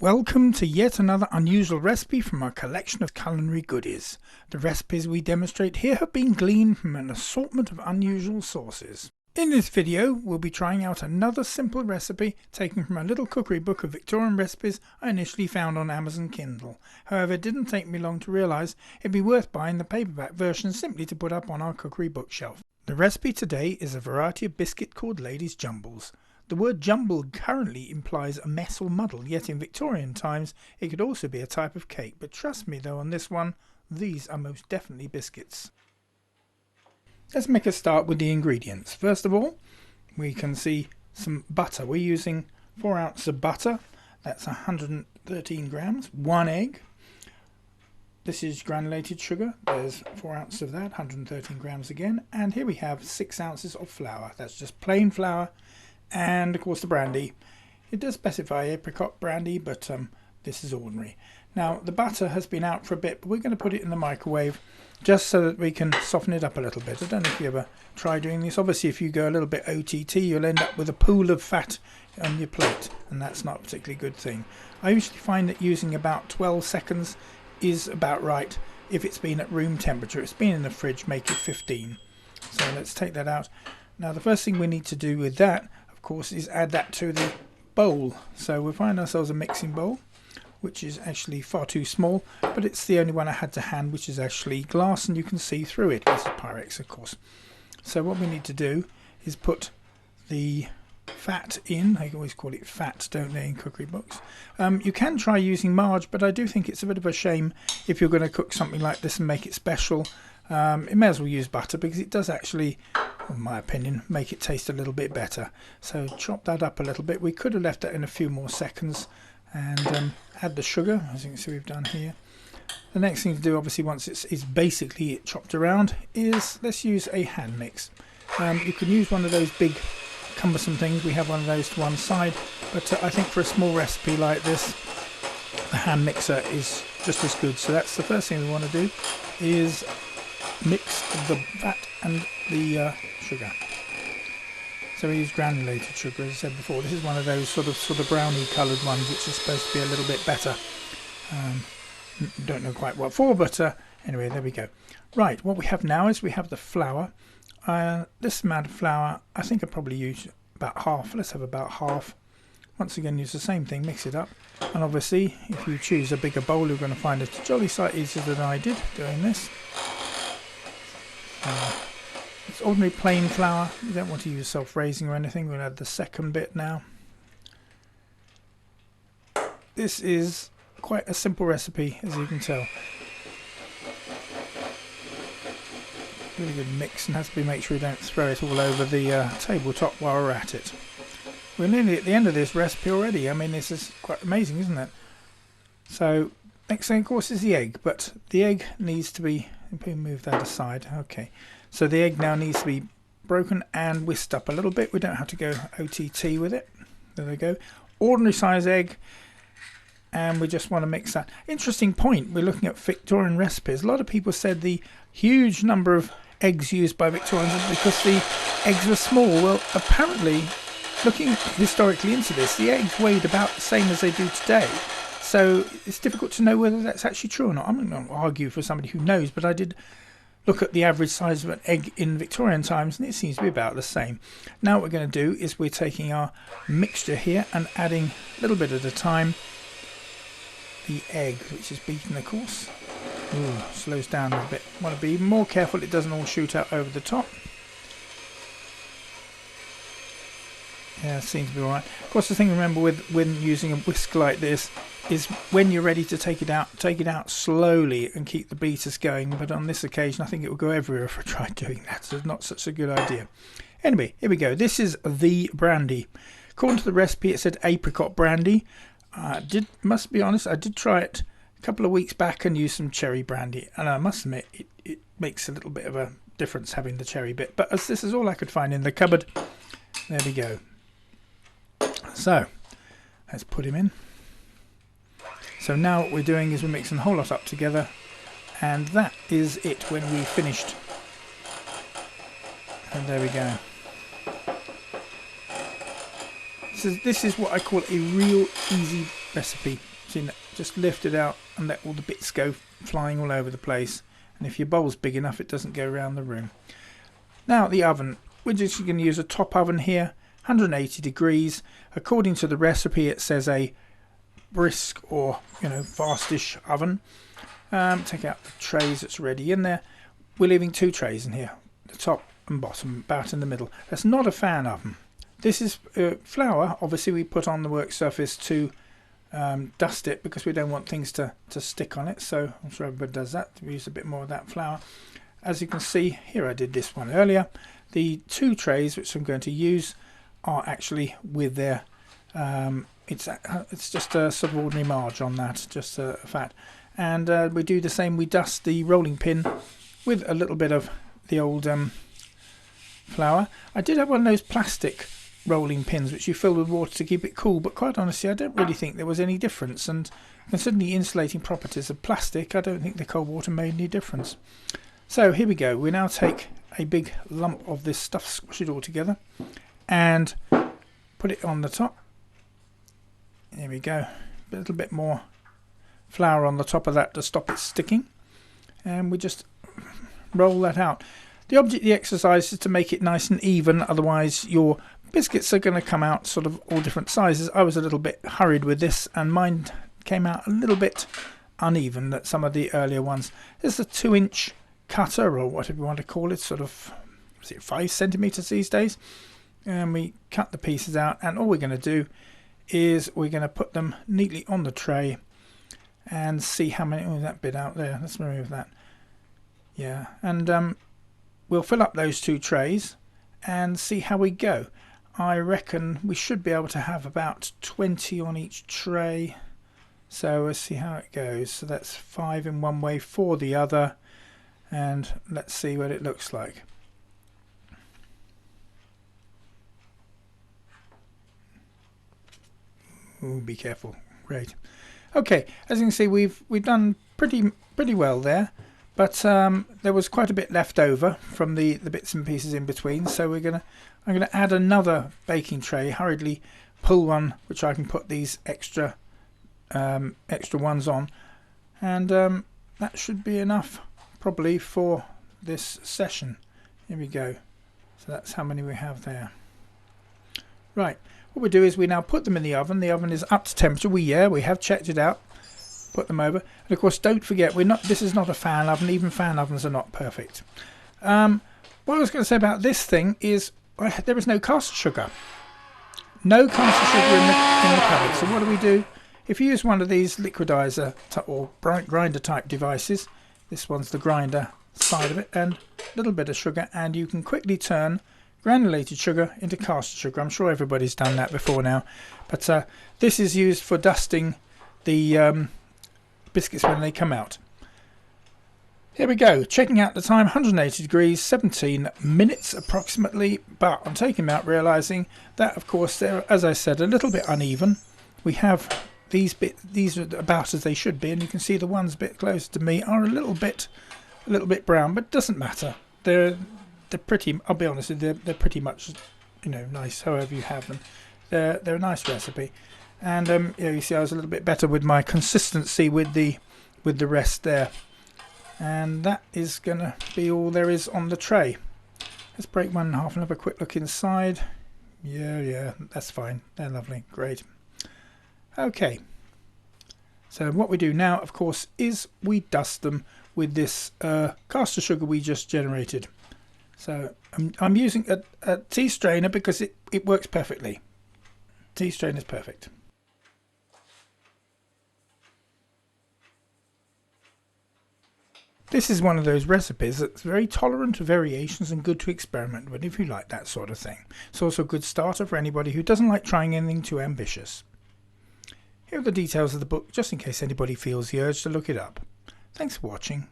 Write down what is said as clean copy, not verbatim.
Welcome to yet another unusual recipe from our collection of culinary goodies. The recipes we demonstrate here have been gleaned from an assortment of unusual sources. In this video, we'll be trying out another simple recipe taken from a little cookery book of Victorian recipes I initially found on Amazon Kindle. However, it didn't take me long to realise it'd be worth buying the paperback version simply to put up on our cookery bookshelf. The recipe today is a variety of biscuit called Ladies' Jumbles. The word jumble currently implies a mess or muddle, yet in Victorian times it could also be a type of cake, but trust me though on this one, these are most definitely biscuits. Let's make a start with the ingredients. First of all, we can see some butter. We're using 4 ounces of butter, that's 113 grams, 1 egg. This is granulated sugar, there's 4 ounces of that, 113 grams again, and here we have 6 ounces of flour, that's just plain flour. And of course the brandy. It does specify apricot brandy, but this is ordinary. Now the butter has been out for a bit, but we're going to put it in the microwave just so that we can soften it up a little bit. I don't know if you ever try doing this. Obviously if you go a little bit OTT you'll end up with a pool of fat on your plate, and that's not a particularly good thing. I usually find that using about 12 seconds is about right if it's been at room temperature. If it's been in the fridge, make it 15. So let's take that out. Now the first thing we need to do with that, of course, is add that to the bowl. So we'll find ourselves a mixing bowl, which is actually far too small, but it's the only one I had to hand, which is actually glass and you can see through it. This is Pyrex, of course. So what we need to do is put the fat in. They always call it fat, don't they, in cookery books. You can try using marge, but I do think it's a bit of a shame if you're going to cook something like this and make it special. It may as well use butter because it does actually, in my opinion, make it taste a little bit better. So chop that up a little bit. We could have left that in a few more seconds and add the sugar, as you can see we've done here. The next thing to do, obviously, once it's basically chopped around, is let's use a hand mix. You can use one of those big cumbersome things. We have one of those to one side, but I think for a small recipe like this, the hand mixer is just as good. So that's the first thing we want to do, is mix the fat and the sugar. So we use granulated sugar, as I said before. This is one of those sort of brownie coloured ones, which is supposed to be a little bit better. Don't know quite what for, but anyway, there we go. Right, what we have now is we have the flour. This amount of flour, I think I probably use about half. Let's have about half. Once again, use the same thing, mix it up. And obviously, if you choose a bigger bowl, you're going to find it a jolly sight easier than I did doing this. It's ordinary plain flour. You don't want to use self-raising or anything. We'll add the second bit now. This is quite a simple recipe, as you can tell. Really good mix, and has to be make sure you don't throw it all over the tabletop while we're at it. We're nearly at the end of this recipe already. I mean, this is quite amazing, isn't it? So next thing, of course, is the egg, but the egg needs to be, move that aside. Okay, so the egg now needs to be broken and whisked up a little bit. We don't have to go OTT with it. There we go. Ordinary size egg, and we just want to mix that. Interesting point, we're looking at Victorian recipes. A lot of people said the huge number of eggs used by Victorians is because the eggs were small. Well, apparently, looking historically into this, the eggs weighed about the same as they do today. So it's difficult to know whether that's actually true or not. I'm not going to argue for somebody who knows, but I did look at the average size of an egg in Victorian times and it seems to be about the same. Now what we're going to do is we're taking our mixture here and adding a little bit at a time the egg, which is beaten, of course. Ooh, slows down a bit. Want to be even more careful it doesn't all shoot out over the top. Yeah, it seems to be alright. Of course, the thing to remember with when using a whisk like this is when you're ready to take it out slowly and keep the beaters going. But on this occasion, I think it will go everywhere if I tried doing that. So it's not such a good idea. Anyway, here we go. This is the brandy. According to the recipe, it said apricot brandy. Must be honest, I did try it a couple of weeks back and used some cherry brandy. And I must admit, it makes a little bit of a difference having the cherry bit. But as this is all I could find in the cupboard, there we go. So let's put him in. So now what we're doing is we're mixing the whole lot up together, and that is it when we finished. And there we go. So this is what I call a real easy recipe. See, just lift it out and let all the bits go flying all over the place. And if your bowl's big enough, it doesn't go around the room. Now the oven. We're just going to use a top oven here, 180 degrees. According to the recipe, it says a brisk or fastish oven. Take out the trays that's already in there. We're leaving 2 trays in here, the top and bottom, about in the middle. That's not a fan oven. This is flour. Obviously, we put on the work surface to dust it because we don't want things to stick on it. So I'm sure everybody does that. We use a bit more of that flour. As you can see here, I did this one earlier. The 2 trays which I'm going to use are actually with their it's just a sort of ordinary marge on that, just a fat. And we do the same. We dust the rolling pin with a little bit of the old flour. I did have one of those plastic rolling pins which you fill with water to keep it cool, but quite honestly I don't really think there was any difference, and considering the insulating properties of plastic, I don't think the cold water made any difference. So here we go. We now take a big lump of this stuff, squash it all together and put it on the top. There we go. A little bit more flour on the top of that to stop it sticking, and we just roll that out. The object of the exercise is to make it nice and even, otherwise your biscuits are going to come out sort of all different sizes. I was a little bit hurried with this and mine came out a little bit uneven at some of the earlier ones. There's a 2-inch cutter, or whatever you want to call it, sort of, is it 5 centimeters these days? And we cut the pieces out, and all we're going to do is we're going to put them neatly on the tray and see how many. Oh, that bit out there, let's remove that. Yeah, and we'll fill up those 2 trays and see how we go. I reckon we should be able to have about 20 on each tray, so we'll see how it goes. So that's 5 in one way, 4 the other, and let's see what it looks like. Ooh, be careful. Great. Okay, as you can see, we've done pretty well there, but there was quite a bit left over from the bits and pieces in between. So I'm gonna add another baking tray. Hurriedly pull one which I can put these extra ones on, and that should be enough probably for this session. Here we go. So that's how many we have there. Right. What we do is we now put them in the oven. The oven is up to temperature. We have checked it out. Put them over. And of course, don't forget, this is not a fan oven. Even fan ovens are not perfect. What I was going to say about this thing is there is no caster sugar. No caster sugar in the cupboard. So what do? If you use one of these liquidizer or grinder type devices, this one's the grinder side of it, and a little bit of sugar, and you can quickly turn granulated sugar into caster sugar. I'm sure everybody's done that before now, but this is used for dusting the biscuits when they come out. Here we go, checking out the time, 180 degrees, 17 minutes approximately, but I'm taking them out realizing that of course they're, as I said, a little bit uneven. We have these are about as they should be, and you can see the ones a bit closer to me are a little bit brown, but it doesn't matter. They're pretty, I'll be honest with you, they're pretty much, nice however you have them. They're a nice recipe, and you see I was a little bit better with my consistency with the rest there, and that is gonna be all there is on the tray. Let's break one in half and have a quick look inside. Yeah, that's fine. They're lovely, great. Okay, so what we do now, of course, is we dust them with this caster sugar we just generated. So I'm using a tea strainer because it works perfectly. Tea strainer is perfect. This is one of those recipes that's very tolerant to variations and good to experiment with if you like that sort of thing. It's also a good starter for anybody who doesn't like trying anything too ambitious. Here are the details of the book, just in case anybody feels the urge to look it up. Thanks for watching.